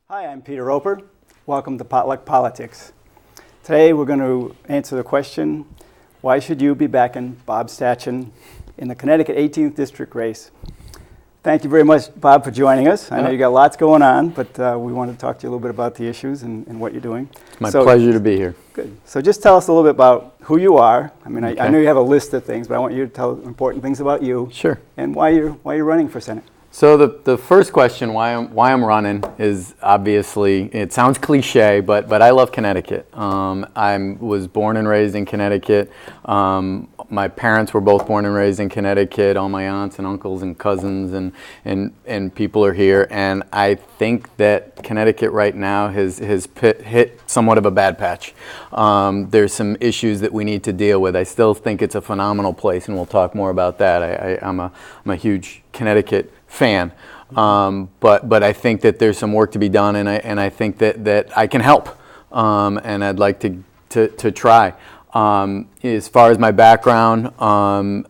Hi, I'm Peter Roper. Welcome to Potluck Politics. Today we're going to answer the question, why should you be backing Bob Statchen in the Connecticut 18th District race? Thank you very much, Bob, for joining us. I know you got lots going on, but we want to talk to you a little bit about the issues and what you're doing. It's my pleasure to be here. Good. So just tell us a little bit about who you are. I mean, I know you have a list of things, but I want you to tell important things about you. Sure. And why you're running for Senate. So the first question, why I'm running, is obviously, it sounds cliche, but I love Connecticut. I was born and raised in Connecticut. My parents were both born and raised in Connecticut. All my aunts and uncles and cousins and people are here. And I think that Connecticut right now has hit somewhat of a bad patch. There's some issues that we need to deal with. I still think it's a phenomenal place, and we'll talk more about that. I'm a huge Connecticut fan, but I think that there's some work to be done, and I think that I can help, and I'd like to try. As far as my background,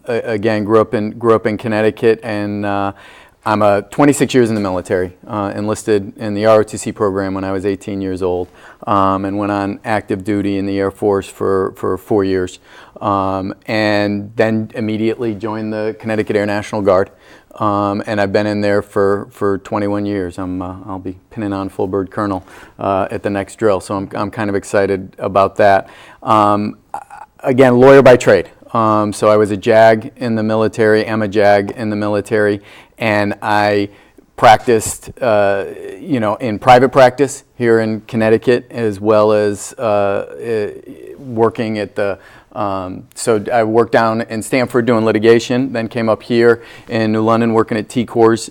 again, grew up in Connecticut, and I'm 26 years in the military, enlisted in the ROTC program when I was 18 years old, and went on active duty in the Air Force for 4 years, and then immediately joined the Connecticut Air National Guard. And I've been in there for 21 years. I'll be pinning on full bird colonel at the next drill, so I'm kind of excited about that. Again, lawyer by trade. So I was a JAG in the military, am a JAG in the military, and I practiced, in private practice here in Connecticut, as well as working at the. So I worked down in Stamford doing litigation, then came up here in New London working at T-Cors,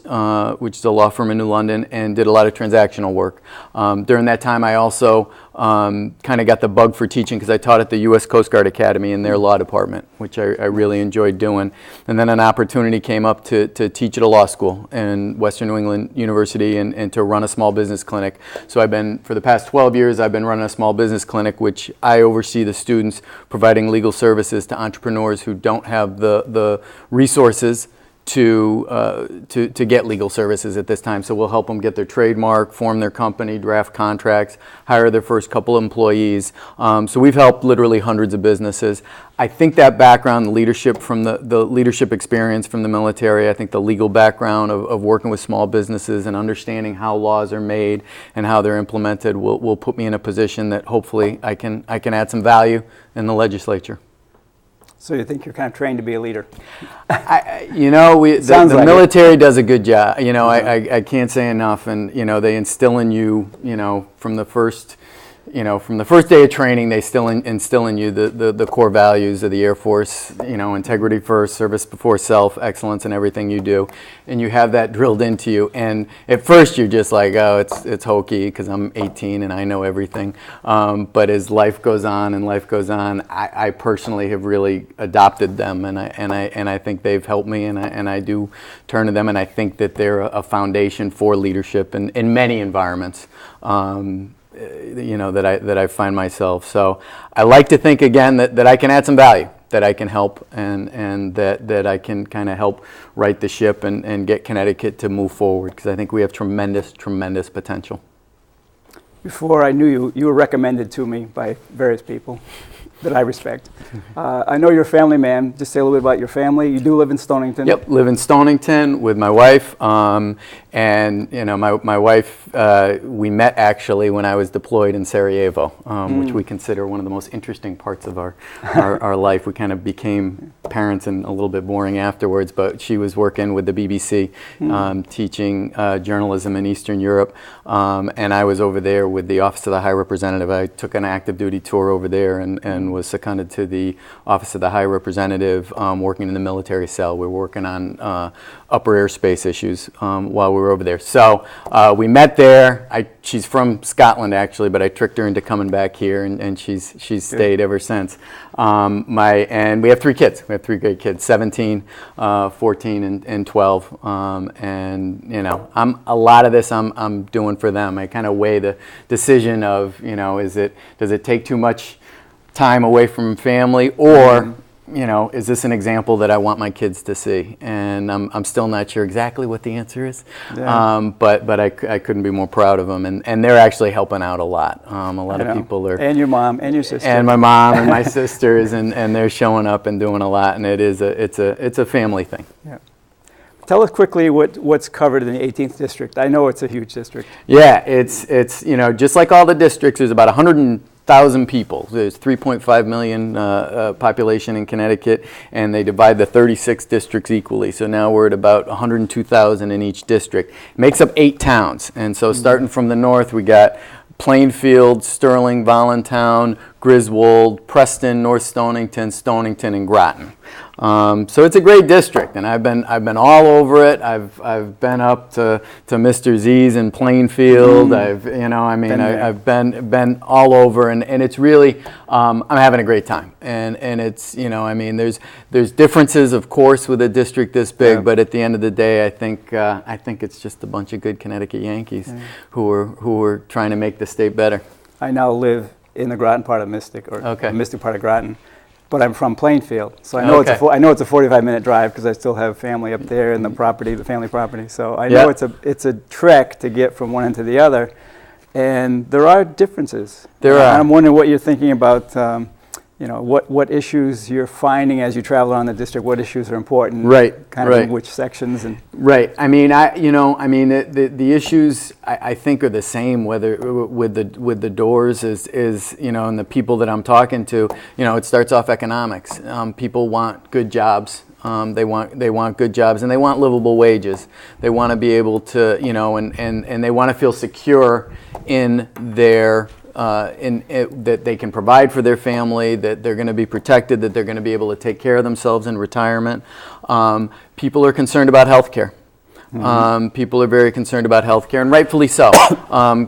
which is a law firm in New London, and did a lot of transactional work. During that time, I also kind of got the bug for teaching because I taught at the U.S. Coast Guard Academy in their law department, which I really enjoyed doing. And then an opportunity came up to teach at a law school in Western New England University and to run a small business clinic. So for the past 12 years, I've been running a small business clinic, which I oversee the students providing legal services to entrepreneurs who don't have the resources to get legal services at this time. So we'll help them get their trademark, form their company, draft contracts, hire their first couple of employees. So we've helped literally hundreds of businesses. I think that background, the leadership from the leadership experience from the military, I think the legal background of working with small businesses and understanding how laws are made and how they're implemented will put me in a position that hopefully I can add some value in the legislature. So you think you're kind of trained to be a leader? The military does a good job. I can't say enough, and they instill in you, from the first day of training, they still instill in you the core values of the Air Force. Integrity first, service before self, excellence in everything you do, and you have that drilled into you. And at first, you're just like, oh, it's hokey because I'm 18 and I know everything. But as life goes on, I personally have really adopted them, and I think they've helped me, and I do turn to them, and I think that they're a foundation for leadership in many environments. That I find myself. So I like to think again that I can add some value, that I can help, and that I can kind of help right the ship and get Connecticut to move forward, because I think we have tremendous potential. Before I knew you were recommended to me by various people that I respect. I know you're a family man. Just say a little bit about your family. You do live in Stonington. Yep, live in Stonington with my wife. And my wife, we met actually when I was deployed in Sarajevo, which we consider one of the most interesting parts of our life. We kind of became parents and a little bit boring afterwards, but she was working with the BBC, teaching journalism in Eastern Europe, and I was over there with the Office of the High Representative. I took an active duty tour over there and was seconded to the Office of the High Representative, working in the military cell. We were working on upper airspace issues while we were over there. So we met there. She's from Scotland actually, but I tricked her into coming back here, and she's stayed ever since. And we have 3 kids. We have 3 great kids: 17, 14, and 12. And a lot of this I'm doing for them. I kind of weigh the decision of does it take too much time away from family, or is this an example that I want my kids to see? And I'm still not sure exactly what the answer is, but I couldn't be more proud of them, and they're actually helping out a lot. A lot of people are, and your mom and your sister, and my mom and my sisters, and they're showing up and doing a lot, and it's a family thing. Yeah. Tell us quickly what's covered in the 18th district. I know it's a huge district. Yeah, it's just like all the districts. There's about 100,000 people. There's 3.5 million population in Connecticut, and they divide the 36 districts equally. So now we're at about 102,000 in each district. It makes up 8 towns, and so starting from the north, we got Plainfield, Sterling, Voluntown, Griswold, Preston, North Stonington, Stonington, and Groton. So it's a great district, and I've been all over it. I've been up to Mr. Z's in Plainfield. I've been all over, and it's really I'm having a great time, and it's there's differences, of course, with a district this big, but at the end of the day, I think it's just a bunch of good Connecticut Yankees who are trying to make the state better. I now live in the Groton part of Mystic, or the Mystic part of Groton, but I'm from Plainfield, so I know it's a 45-minute drive because I still have family up there in the family property. So I know it's a trek to get from one end to the other, and there are differences. There are. I'm wondering what you're thinking about. What issues you're finding as you travel around the district. What issues are important? Right. Kind of in which sections and. Right. The issues I think are the same. Whether with the doors is and the people that I'm talking to. It starts off economics. People want good jobs. They want good jobs, and they want livable wages. They want to be able to and they want to feel secure in their. That they can provide for their family, that they're going to be protected, that they're going to be able to take care of themselves in retirement. People are concerned about health care. People are very concerned about health care, and rightfully so.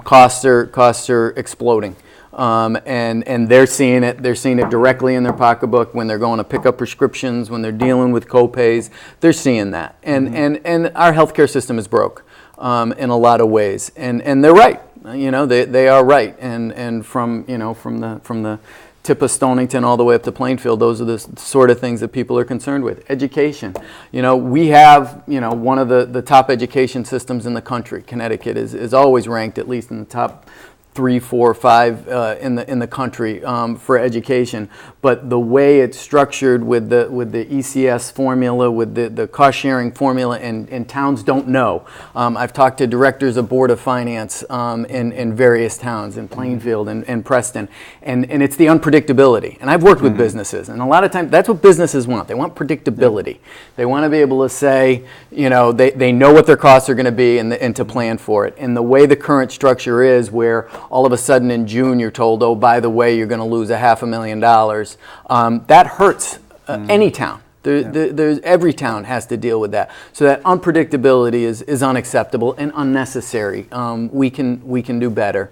Costs are exploding. And they're seeing it directly in their pocketbook when they're going to pick up prescriptions, when they're dealing with co-pays. They're seeing that. And our healthcare system is broke in a lot of ways. And they're right. They are right, and from the tip of Stonington all the way up to Plainfield, those are the sort of things that people are concerned with. Education, we have one of the top education systems in the country. Connecticut is always ranked at least in the top 3, 4, 5 in the country for education, but the way it's structured with the ECS formula, with the cost sharing formula, and towns don't know. I've talked to directors of Board of Finance in various towns, in Plainfield and Preston, and it's the unpredictability. And I've worked with businesses, and a lot of times that's what businesses want. They want predictability. They want to be able to say, they know what their costs are going to be and to plan for it. And the way the current structure is, where all of a sudden in June you're told, oh, by the way, you're going to lose $500,000. That hurts any town. There's every town has to deal with that. So that unpredictability is unacceptable and unnecessary. We can do better.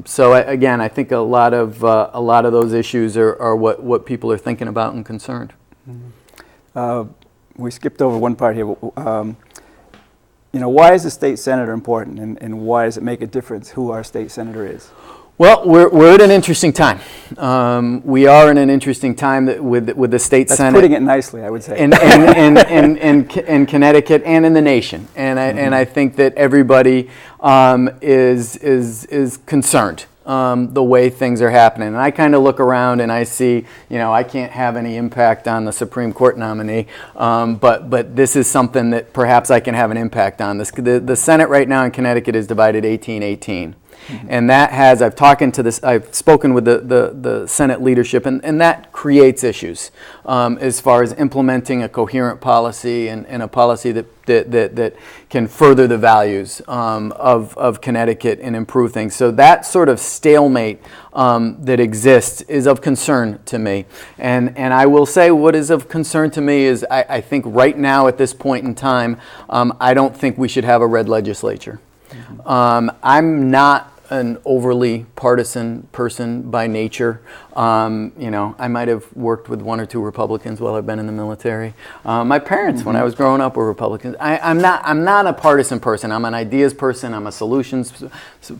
So I think a lot of those issues are what people are thinking about and concerned. We skipped over one part here. Why is the state senator important, and why does it make a difference who our state senator is? Well, we're at an interesting time. We are in an interesting time with the state That's Senate. Putting it nicely, I would say. In Connecticut and in the nation, and I think that everybody is concerned. The way things are happening. And I kind of look around and I see, I can't have any impact on the Supreme Court nominee, but this is something that perhaps I can have an impact on. The Senate right now in Connecticut is divided 18-18. And that I've spoken with the Senate leadership, and that creates issues as far as implementing a coherent policy and a policy that can further the values of Connecticut and improve things. So that sort of stalemate that exists is of concern to me. And I will say what is of concern to me is I think right now at this point in time, I don't think we should have a red legislature. I'm not an overly partisan person by nature. I might have worked with one or two Republicans while I've been in the military. My parents, when I was growing up, were Republicans. I'm not a partisan person. I'm an ideas person. I'm a solutions,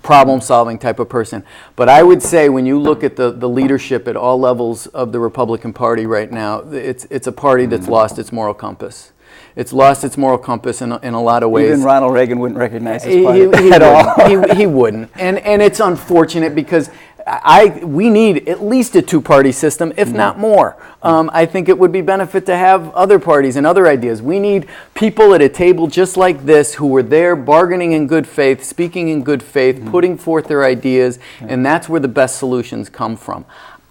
problem-solving type of person. But I would say when you look at the leadership at all levels of the Republican Party right now, it's a party that's lost its moral compass. It's lost its moral compass in a lot of ways. Even Ronald Reagan wouldn't recognize this party at all. He wouldn't. And it's unfortunate because we need at least a two-party system, if not more. I think it would be benefit to have other parties and other ideas. We need people at a table just like this who were there bargaining in good faith, speaking in good faith, putting forth their ideas, and that's where the best solutions come from.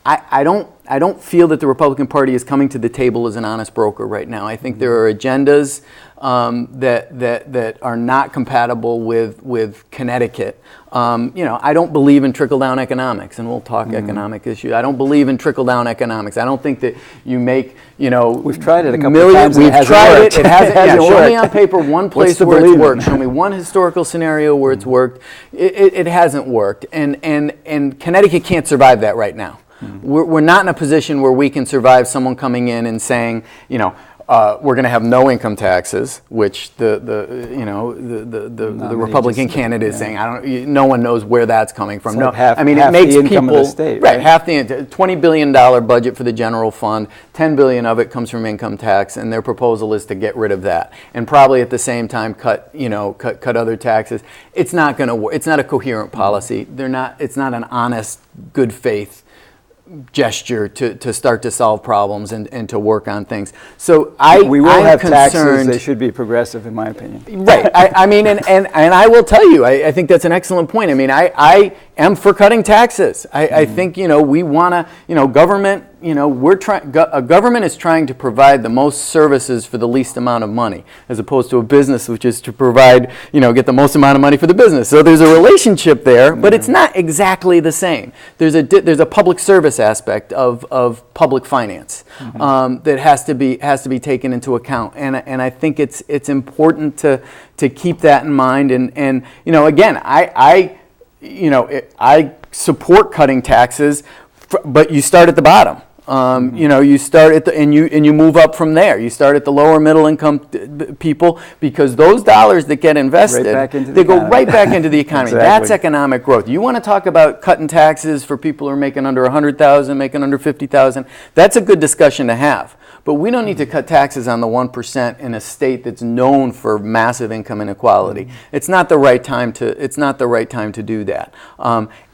I don't feel that the Republican Party is coming to the table as an honest broker right now. I think there are agendas that are not compatible with Connecticut. I don't believe in trickle-down economics, and we'll talk economic issues. I don't believe in trickle-down economics. I don't think that you make, We've tried it a couple of times. We've tried worked. it. It hasn't worked. Show me on paper one place where it's worked. Show me one historical scenario where it's worked. It hasn't worked, and Connecticut can't survive that right now. We're not in a position where we can survive someone coming in and saying, we're going to have no income taxes, which the Republican candidate is saying. No one knows where that's coming from. Like half it makes the people income of the state, right. Half the $20 billion budget for the general fund, $10 billion of it comes from income tax, and their proposal is to get rid of that, and probably at the same time cut other taxes. It's not going to work. It's not a coherent policy. It's not an honest, good faith gesture to start to solve problems and to work on things. So we will I'm have concerned, taxes. They should be progressive, in my opinion. Right. And I will tell you, I think that's an excellent point. I am for cutting taxes. I think we want to government. A government is trying to provide the most services for the least amount of money, as opposed to a business which is to provide, get the most amount of money for the business. So there's a relationship there, but it's not exactly the same. There's a public service aspect of public finance that has to be taken into account, and I think it's important to keep that in mind. And again, I support cutting taxes, but you start at the bottom. You start at and you move up from there. You start at the lower middle income people, because those dollars that get invested, they go right back into the economy. Exactly. That's economic growth. You want to talk about cutting taxes for people who are making under $100,000, making under $50,000. That's a good discussion to have. But we don't need to cut taxes on the 1% in a state that's known for massive income inequality. It's not the right time to do that.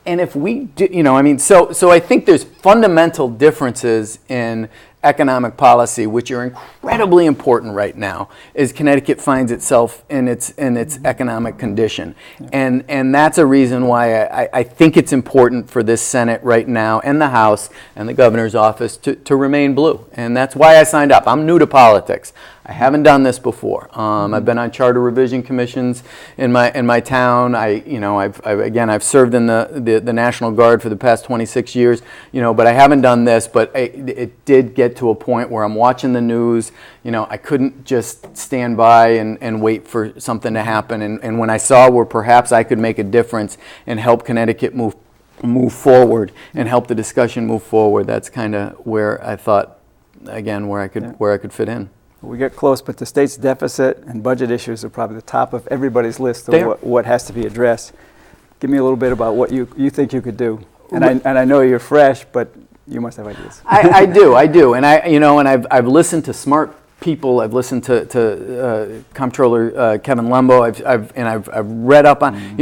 And if we do, so I think there's fundamental differences in economic policy, which are incredibly important right now, as Connecticut finds itself in its economic condition. And that's a reason why I think it's important for this Senate right now, and the House and the governor's office to remain blue. And that's why I signed up. I'm new to politics. I haven't done this before. I've been on charter revision commissions in my town. I've served in the National Guard for the past 26 years. But I haven't done this. But it did get to a point where I'm watching the news. I couldn't just stand by and wait for something to happen. And when I saw where perhaps I could make a difference and help Connecticut move forward and help the discussion move forward, that's kind of where I thought, again, where I could fit in. We get close, but the state's deficit and budget issues are probably the top of everybody's list of what has to be addressed. Give me a little bit about what you think you could do. And I know you're fresh, but you must have ideas. I do, and I've listened to smart people. I've listened to Comptroller Kevin Lembo. I've read up on.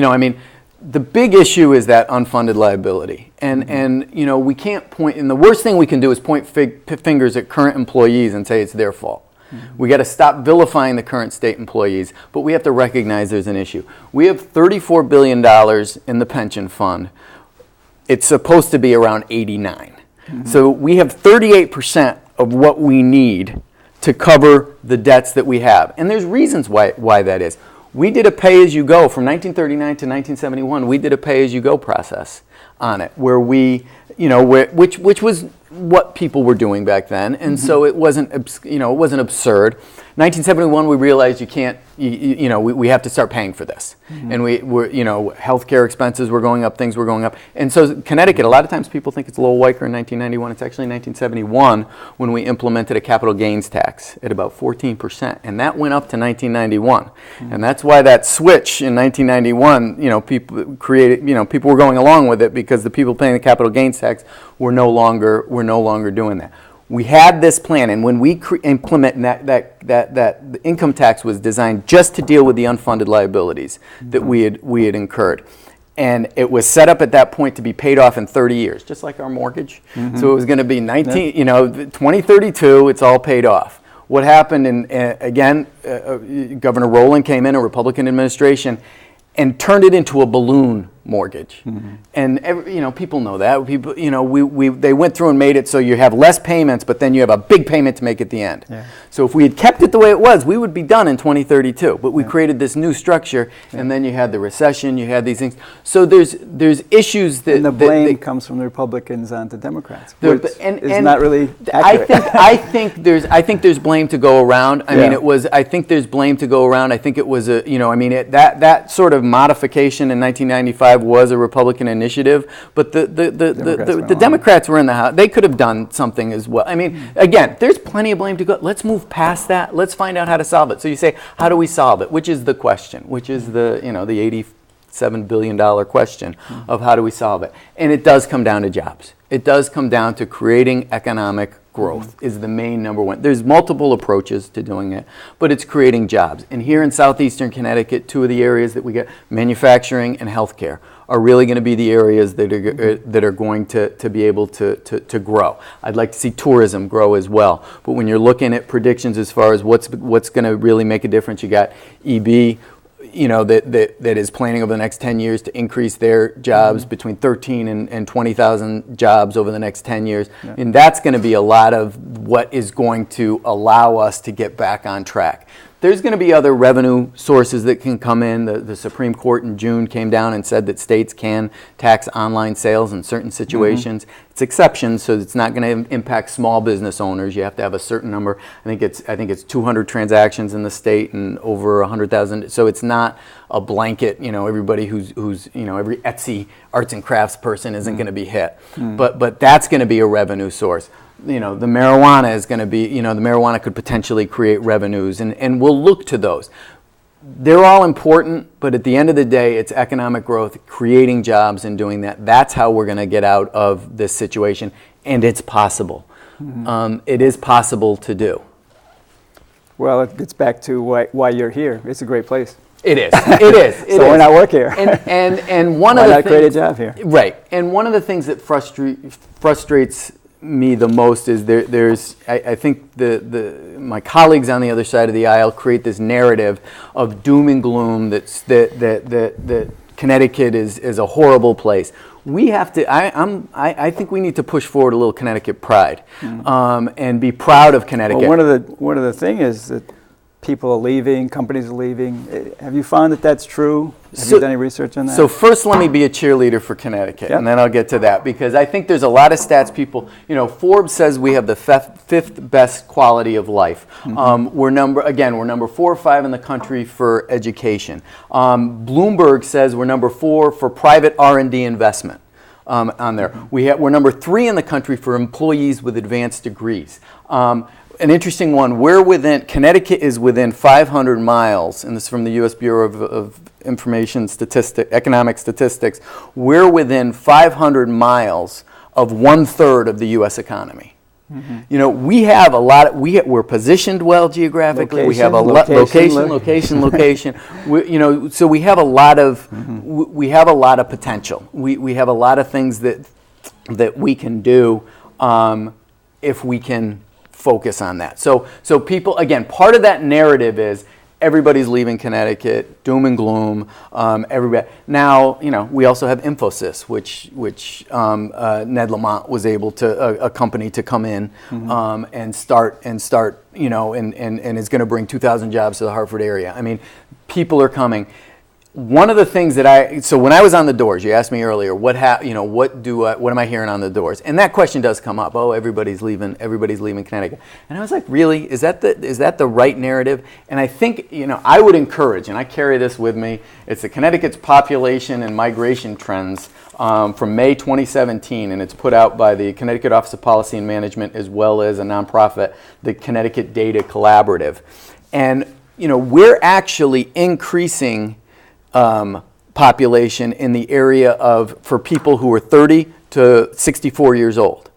The big issue is that unfunded liability, and we can't point. And the worst thing we can do is point fingers at current employees and say it's their fault. We got to stop vilifying the current state employees, but we have to recognize there's an issue. We have $34 billion in the pension fund. It's supposed to be around 89. So we have 38% of what we need to cover the debts that we have. And there's reasons why that is. We did a pay-as-you-go from 1939 to 1971. We did a pay-as-you-go process on it, where we, which was what people were doing back then, and so it wasn't absurd. 1971, we realized you can't, we have to start paying for this. And healthcare expenses were going up, things were going up. And so Connecticut, a lot of times people think it's a little whiker in 1991. It's actually 1971 when we implemented a capital gains tax at about 14%. And that went up to 1991. And that's why that switch in 1991, people were going along with it because the people paying the capital gains tax were no longer doing that. We had this plan, and when we implement that the income tax was designed just to deal with the unfunded liabilities that we had incurred. And it was set up at that point to be paid off in 30 years, just like our mortgage. So it was going to be 2032, it's all paid off. What happened, Governor Rowland came in, a Republican administration, and turned it into a balloon mortgage. And people know that. People, they went through and made it so you have less payments, but then you have a big payment to make at the end. Yeah. So if we had kept it the way it was, we would be done in 2032. But we created this new structure, and then you had the recession, you had these things. So there's issues that... And the blame comes from the Republicans onto Democrats. It's not really accurate. I think there's blame to go around. I think there's blame to go around. I think it was that sort of modification in 1995 was a Republican initiative, but the Democrats were in the House. They could have done something as well. Again, there's plenty of blame to go. Let's move past that. Let's find out how to solve it. So you say, how do we solve it? Which is the question? Which is the $87 billion question of how do we solve it? And it does come down to jobs. It does come down to creating economic growth is the main number one. There's multiple approaches to doing it, but it's creating jobs. And here in southeastern Connecticut, two of the areas that we get, manufacturing and healthcare, are really going to be the areas that are going to be able to grow. I'd like to see tourism grow as well. But when you're looking at predictions as far as what's going to really make a difference, you got EB, that is planning over the next 10 years to increase their jobs between 13 and 20,000 jobs over the next 10 years. Yeah. And that's going to be a lot of what is going to allow us to get back on track. There's going to be other revenue sources that can come in. The Supreme Court in June came down and said that states can tax online sales in certain situations. It's exceptions, so it's not going to impact small business owners. You have to have a certain number. I think it's 200 transactions in the state and over 100,000. So it's not a blanket. Everybody who's every Etsy arts and crafts person isn't going to be hit. But that's going to be a revenue source. The marijuana is going to be, the marijuana could potentially create revenues, and we'll look to those. They're all important, but at the end of the day, it's economic growth, creating jobs, and doing that. That's how we're going to get out of this situation, and it's possible. It is possible to do. Well, it gets back to why you're here. It's a great place. It is. It is. So why not work here? And one why of the not create a job here? Right. And one of the things that frustrates me the most is I think my colleagues on the other side of the aisle create this narrative of doom and gloom that Connecticut is a horrible place. We have to. I think we need to push forward a little Connecticut pride, and be proud of Connecticut. Well, one of the thing is that people are leaving, companies are leaving. Have you found that that's true? Have you done any research on that? So first, let me be a cheerleader for Connecticut, and then I'll get to that, because I think there's a lot of stats people, Forbes says we have the fifth best quality of life. We're number 4 or 5 in the country for education. Bloomberg says we're number 4 for private R&D investment. On there. We're number 3 in the country for employees with advanced degrees. An interesting one, Connecticut is within 500 miles, and this is from the U.S. Bureau of Economic Statistics, we're within 500 miles of 1/3 of the U.S. economy. We have a lot. We're positioned well geographically. We have a location. So we have a lot of potential. We have a lot of things that we can do if we can focus on that. So people, again, part of that narrative is everybody's leaving Connecticut, doom and gloom. Everybody. Now, we also have Infosys, which Ned Lamont was able a company to come in and start, and is going to bring 2,000 jobs to the Hartford area. People are coming. one of the things that so when I was on the doors, you asked me earlier, what am I hearing on the doors? And that question does come up. Oh, everybody's leaving Connecticut. And I was like, really? Is that the right narrative? And I think, I would encourage, and I carry this with me, it's the Connecticut's population and migration trends from May 2017, and it's put out by the Connecticut Office of Policy and Management as well as a nonprofit, the Connecticut Data Collaborative. And, we're actually increasing population in the area for people who are 30 to 64 years old.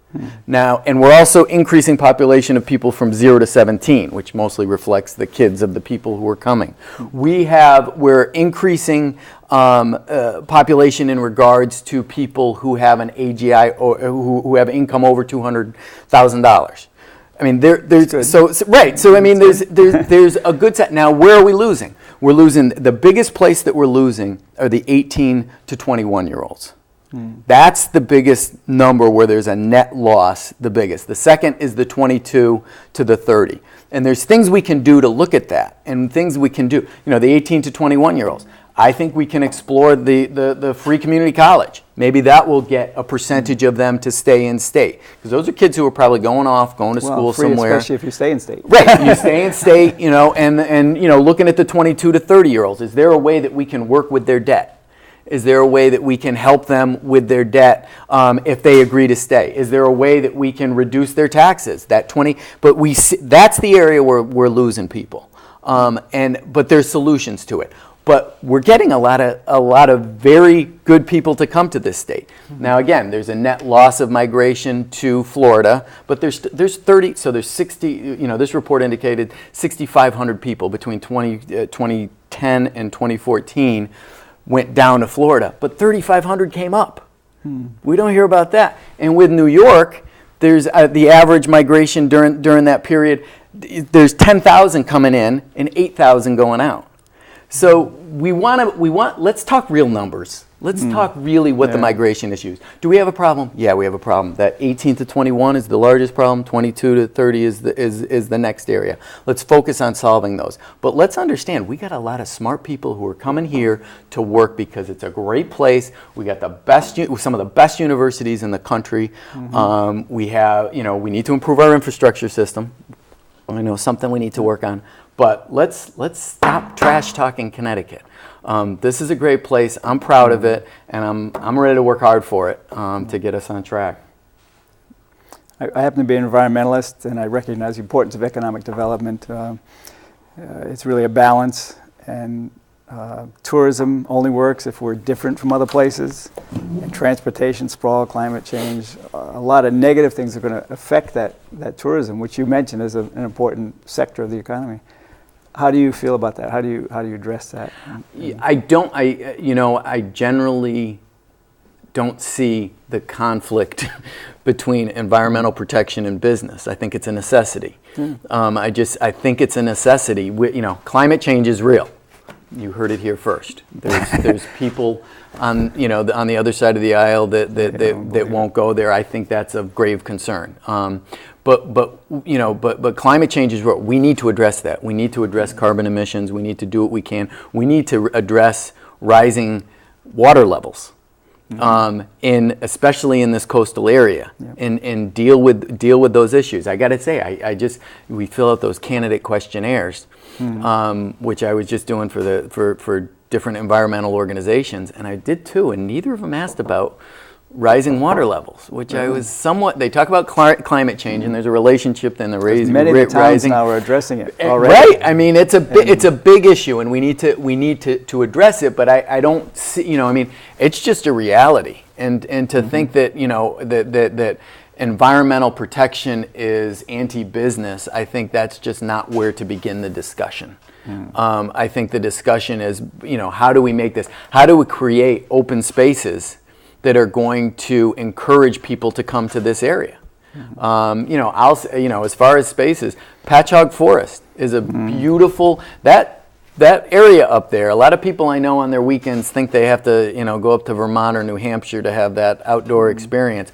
Now, and we're also increasing population of people from 0 to 17, which mostly reflects the kids of the people who are coming. We're increasing population in regards to people who have an AGI or who have income over $200,000. I mean, right. So I mean, there's a good set. Now, where are we losing? We're losing. The biggest place that we're losing are the 18 to 21-year-olds. That's the biggest number where there's a net loss. The biggest. The second is the 22 to the 30. And there's things we can do to look at that, and things we can do. The 18 to 21-year-olds. I think we can explore the free community college. Maybe that will get a percentage of them to stay in state. Because those are kids who are probably going to school free, somewhere. Especially if you stay in state. Right, you stay in state, and looking at the 22 to 30-year-olds. Is there a way that we can work with their debt? Is there a way that we can help them with their debt if they agree to stay? Is there a way that we can reduce their taxes? That's the area where we're losing people. But there's solutions to it. But we're getting a lot of very good people to come to this state. Now, again, there's a net loss of migration to Florida, but there's 30. So there's 60. This report indicated 6,500 people between 2010 and 2014 went down to Florida, but 3,500 came up. We don't hear about that. And with New York, there's the average migration during that period. There's 10,000 coming in and 8,000 going out. So let's talk real numbers. Let's talk really what the migration issues. Do we have a problem? Yeah, we have a problem. That 18 to 21 is the largest problem. 22 to 30 is the next area. Let's focus on solving those. But let's understand, we got a lot of smart people who are coming here to work because it's a great place. We got some of the best universities in the country. We have, we need to improve our infrastructure system. I know something we need to work on. But let's stop trash talking Connecticut. This is a great place. I'm proud of it, and I'm ready to work hard for it to get us on track. I happen to be an environmentalist, and I recognize the importance of economic development. It's really a balance, and tourism only works if we're different from other places. And transportation, sprawl, climate change, a lot of negative things are going to affect that tourism, which you mentioned is an important sector of the economy. How do you feel about that? How do you address that? I generally don't see the conflict between environmental protection and business. I think it's a necessity. I think it's a necessity. Climate change is real. You heard it here first. There's people on the other side of the aisle that won't go there. I think that's of grave concern. But climate change is real. We need to address that. We need to address carbon emissions. We need to do what we can. We need to address rising water levels, especially in this coastal area, and deal with those issues. I got to say, we fill out those candidate questionnaires, which I was just doing for different environmental organizations, and I did too, and neither of them asked about rising water levels, which I was somewhat. They talk about climate change, and there's a relationship. Then the rising. Many of the towns now are addressing it already. Right. I mean, it's a big issue, and we need to address it. But I don't see. It's just a reality, and to think that that environmental protection is anti-business. I think that's just not where to begin the discussion. I think the discussion is, how do we make this? How do we create open spaces that are going to encourage people to come to this area? As far as spaces, Patchogue Forest is a beautiful, that area up there. A lot of people I know on their weekends think they have to, go up to Vermont or New Hampshire to have that outdoor experience.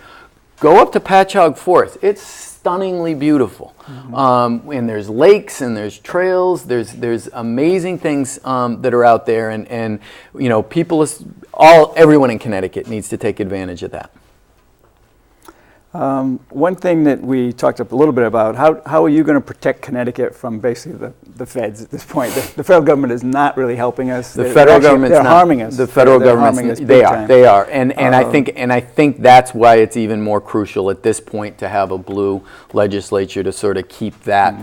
Go up to Patchogue Forest. It's stunningly beautiful. And there's lakes and there's trails. There's amazing things that are out there, and you know, everyone in Connecticut needs to take advantage of that. One thing that we talked a little bit about, how are you going to protect Connecticut from basically the feds at this point? The federal government is not really helping us. The federal government's not harming us. The federal government, they are, and I think that's why it's even more crucial at this point to have a blue legislature to sort of keep that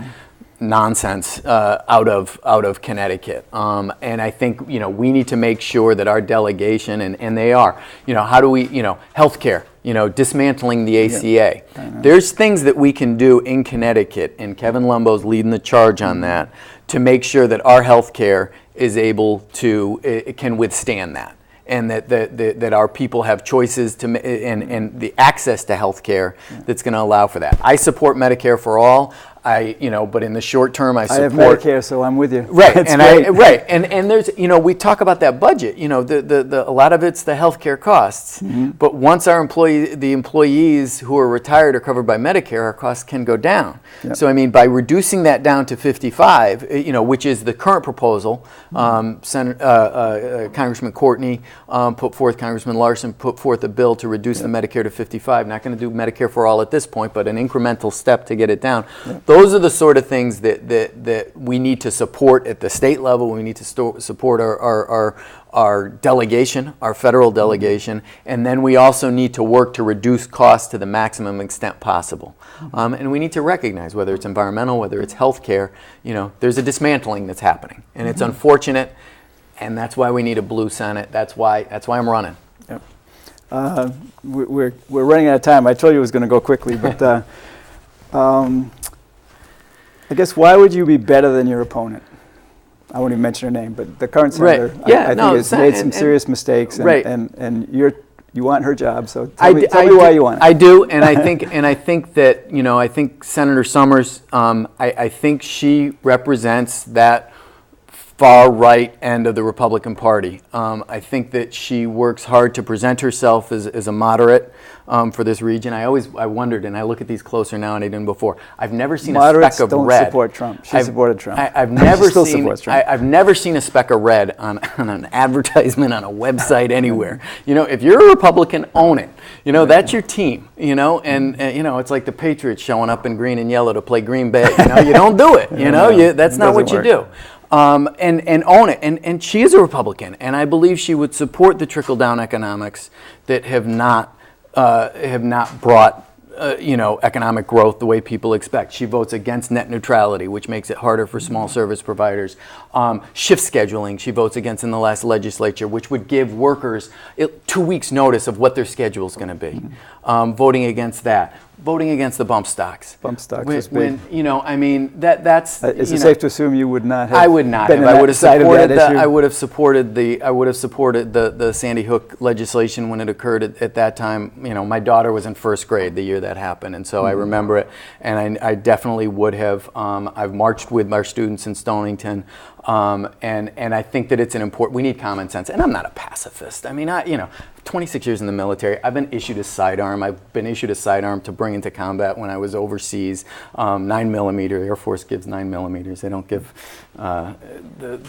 nonsense out of Connecticut. And I think, you know, we need to make sure that our delegation, and they are, you know, how do we, you know, healthcare, you know, dismantling the ACA. Yeah, there's things that we can do in Connecticut, and Kevin Lumbo's leading the charge on that, to make sure that our healthcare is able to, it can withstand that. And that our people have choices to and the access to health care that's going to allow for that. I support Medicare for all. But in the short term, I support. I have Medicare, so I'm with you. Right, and there's, you know, we talk about that budget. You know, a lot of it's the healthcare costs. But once the employees who are retired are covered by Medicare, our costs can go down. Yep. So I mean, by reducing that down to 55, you know, which is the current proposal, Congressman Courtney put forth, Congressman Larson put forth a bill to reduce the Medicare to 55. Not going to do Medicare for all at this point, but an incremental step to get it down. Those are the sort of things that we need to support at the state level. We need to support our delegation, our federal delegation, and then we also need to work to reduce costs to the maximum extent possible. And we need to recognize, whether it's environmental, whether it's healthcare, you know, there's a dismantling that's happening, and it's unfortunate, and that's why we need a blue Senate. That's why I'm running. Yep. We're running out of time. I told you it was going to go quickly, but. I guess, why would you be better than your opponent? I won't even mention her name, but the current senator, I think, has made some serious mistakes, and you want her job. So tell me why you want it. I do, and I think that, you know, I think Senator Summers, I think she represents that far right end of the Republican Party. I think that she works hard to present herself as a moderate for this region. I wondered, and I look at these closer now than I did before. I've never seen Moderates a speck of don't red. Support Trump. She supported Trump. I've never seen a speck of red on an advertisement on a website anywhere. You know, if you're a Republican, own it. You know, that's your team. You know, and you know, it's like the Patriots showing up in green and yellow to play Green Bay. You know, you don't do it. You know, that's not what you do. And own it. And she is a Republican, and I believe she would support the trickle-down economics that have not brought economic growth the way people expect. She votes against net neutrality, which makes it harder for small service providers. Shift scheduling, she votes against in the last legislature, which would give workers 2 weeks notice of what their schedule is going to be. Voting against that. Voting against the bump stocks. Bump stocks is big. You know, I mean, that's. Is it safe to assume you would not have? I would not have. I would have supported I would have supported the Sandy Hook legislation when it occurred at that time. You know, my daughter was in first grade the year that happened, and so I remember it. And I definitely would have. I've marched with our students in Stonington. And I think that it's an important. We need common sense, and I'm not a pacifist. I mean, 26 years in the military. I've been issued a sidearm. I've been issued a sidearm to bring into combat when I was overseas. 9mm. The Air Force gives 9mm. They don't give the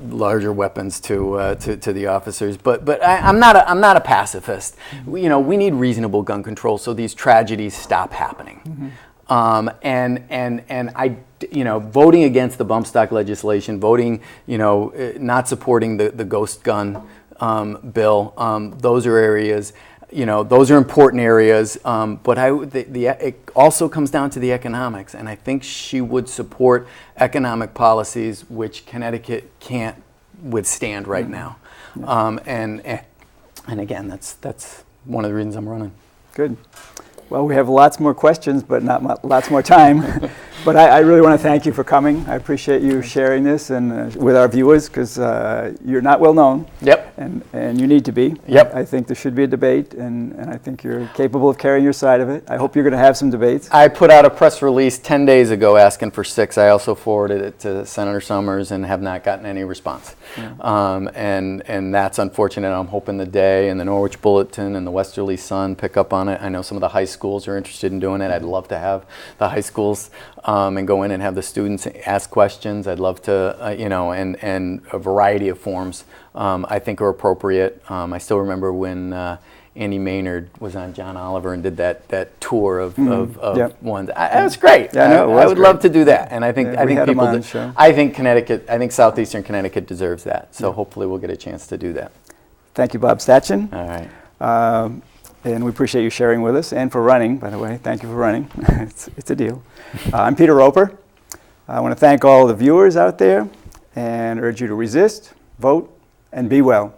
larger weapons to the officers. But I'm not a pacifist. We need reasonable gun control so these tragedies stop happening. And I, voting against the bump stock legislation, voting, not supporting the ghost gun bill, those are areas, those are important areas. But it also comes down to the economics, and I think she would support economic policies which Connecticut can't withstand right now. And again, that's one of the reasons I'm running. Good. Well, we have lots more questions, but not lots more time. But I really want to thank you for coming. I appreciate you sharing this and with our viewers, because you're not well known. Yep. and you need to be. Yep. I think there should be a debate, and I think you're capable of carrying your side of it. I hope you're going to have some debates. I put out a press release 10 days ago asking for 6. I also forwarded it to Senator Summers and have not gotten any response. Yeah. And that's unfortunate. I'm hoping the Day and the Norwich Bulletin and the Westerly Sun pick up on it. I know some of the high schools are interested in doing it. I'd love to have the high schools and go in and have the students ask questions. I'd love to, you know, and a variety of forms I think are appropriate. I still remember when Andy Maynard was on John Oliver and did that tour of Yep. ones. That was great. Yeah, no, I would love to do that, and I think people. I think Connecticut. I think Southeastern Connecticut deserves that. So hopefully we'll get a chance to do that. Thank you, Bob Statchen. All right. And we appreciate you sharing with us and for running, by the way. Thank you for running. It's a deal. I'm Peter Roper. I want to thank all the viewers out there and urge you to resist, vote, and be well.